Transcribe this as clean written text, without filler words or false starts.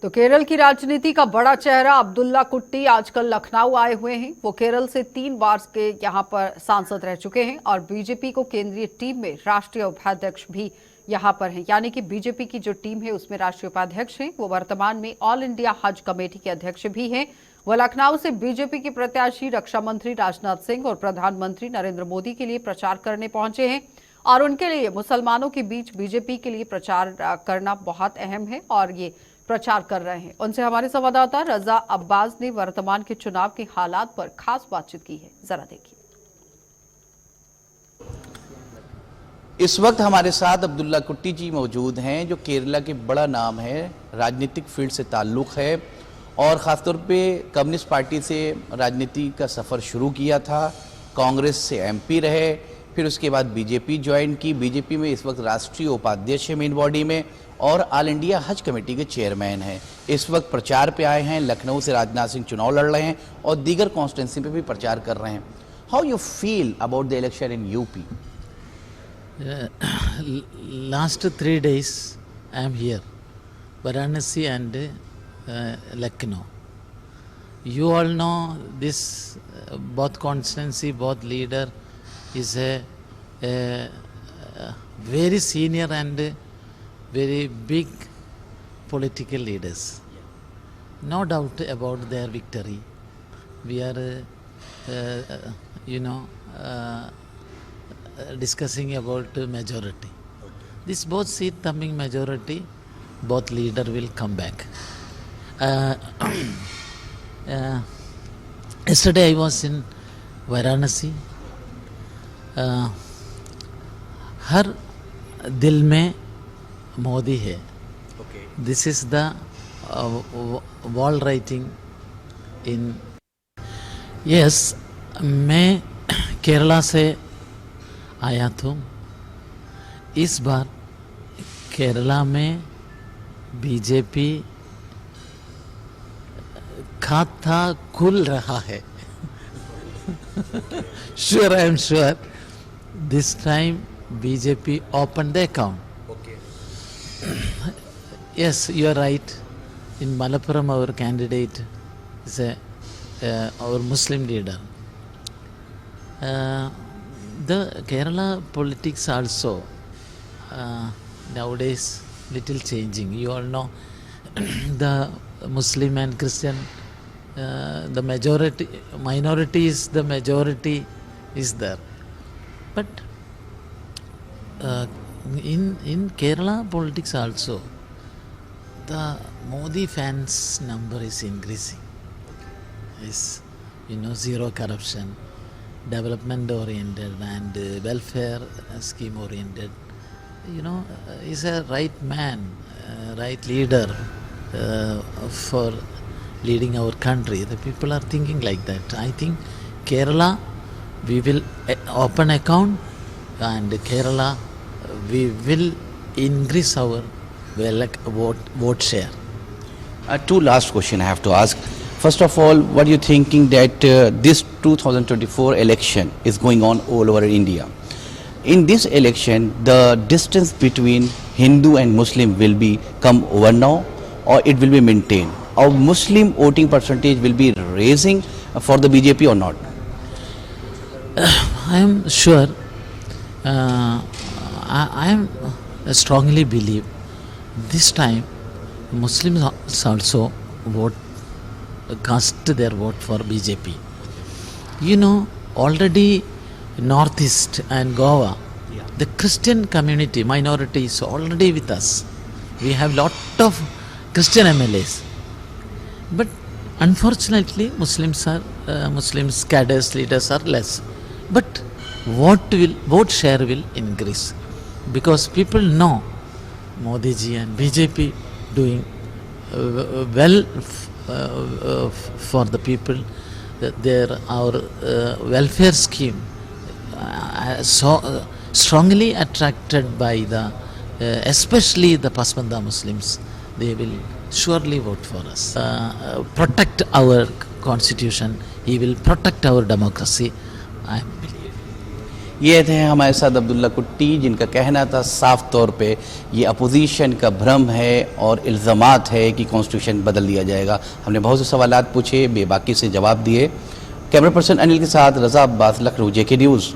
तो केरल की राजनीति का बड़ा चेहरा अब्दुल्ला कुट्टी आजकल लखनऊ आए हुए हैं। वो केरल से 3 बार के यहां पर सांसद रह चुके हैं और बीजेपी को केंद्रीय टीम में राष्ट्रीय उपाध्यक्ष भी यहां पर हैं। यानी कि बीजेपी की जो टीम है उसमें राष्ट्रीय उपाध्यक्ष हैं। वो वर्तमान में ऑल इंडिया हज कमेटी के अध्यक्ष भी हैं। वो लखनऊ से बीजेपी के प्रत्याशी रक्षा मंत्री राजनाथ सिंह और प्रधानमंत्री नरेंद्र मोदी के लिए प्रचार करने पहुंचे हैं और उनके लिए मुसलमानों के बीच बीजेपी के लिए प्रचार करना बहुत अहम है और ये प्रचार कर रहे हैं। उनसे हमारे संवाददाता रजा अब्बास ने वर्तमान के चुनाव के हालात पर खास बातचीत की है, जरा देखिए। इस वक्त हमारे साथ अब्दुल्ला कुट्टी जी मौजूद हैं, जो केरला के बड़ा नाम है, राजनीतिक फील्ड से ताल्लुक़ है और ख़ासतौर पे कम्युनिस्ट पार्टी से राजनीति का सफ़र शुरू किया था। कांग्रेस से एमपी रहे, फिर उसके बाद बीजेपी ज्वाइन की। बीजेपी में इस वक्त राष्ट्रीय उपाध्यक्ष है मेन बॉडी में और ऑल इंडिया हज कमेटी के चेयरमैन हैं। इस वक्त प्रचार पे आए हैं। लखनऊ से राजनाथ सिंह चुनाव लड़ रहे हैं और दीगर कॉन्स्टिट्यूंसी पे भी प्रचार कर रहे हैं। How you feel about the election in UP? Last 3 days I am here, Varanasi and Lucknow. You all know this, both constituency, both leader is a very senior and very big political leaders. No doubt about their victory. We are, discussing about majority. This both seat thumbing majority, both leader will come back. Yesterday I was in Varanasi. हर दिल में मोदी है. This is the wall writing in. Yes, मैं केरला से आया था। इस बार केरला में BJP खाता खुल रहा है. Sure, I am sure. This time BJP opened the account. Okay. Yes, you are right. In Malappuram, our candidate is our Muslim leader. The Kerala politics also nowadays little changing. You all know the Muslim and Christian, the minority is the majority is there. But in Kerala politics also, the Modi fans number is increasing. Is zero corruption, development oriented and welfare scheme oriented. Is a right man, right leader for leading our country. The people are thinking like that. I think Kerala, we will open account, and Kerala we will increase our vote share. Two last question I have to ask. First of all, what are you thinking that this 2024 election is going on all over India? In this election, the distance between Hindu and Muslim will become over now, or it will be maintained? Our Muslim voting percentage will be raising for the BJP or not? I am sure. I am strongly believe this time Muslims also cast their vote for BJP. Already Northeast and Goa, the Christian community minority is already with us. We have lot of Christian MLAs, but unfortunately Muslims cadres leaders are less. But vote share will increase because people know Modi ji and BJP doing well for the people. Our welfare scheme so strongly attracted by the especially the Pasmanda Muslims. They will surely vote for us. Protect our constitution. He will protect our democracy. I believe. ये थे हमारे साथ अब्दुल्ला कुट्टी, जिनका कहना था साफ तौर पे ये अपोजिशन का भ्रम है और इल्ज़ामात है कि कॉन्स्टिट्यूशन बदल दिया जाएगा। हमने बहुत से सवालात पूछे, बेबाकी से जवाब दिए। कैमरा पर्सन अनिल के साथ रज़ा अब्बास, लखनऊ, JK न्यूज़।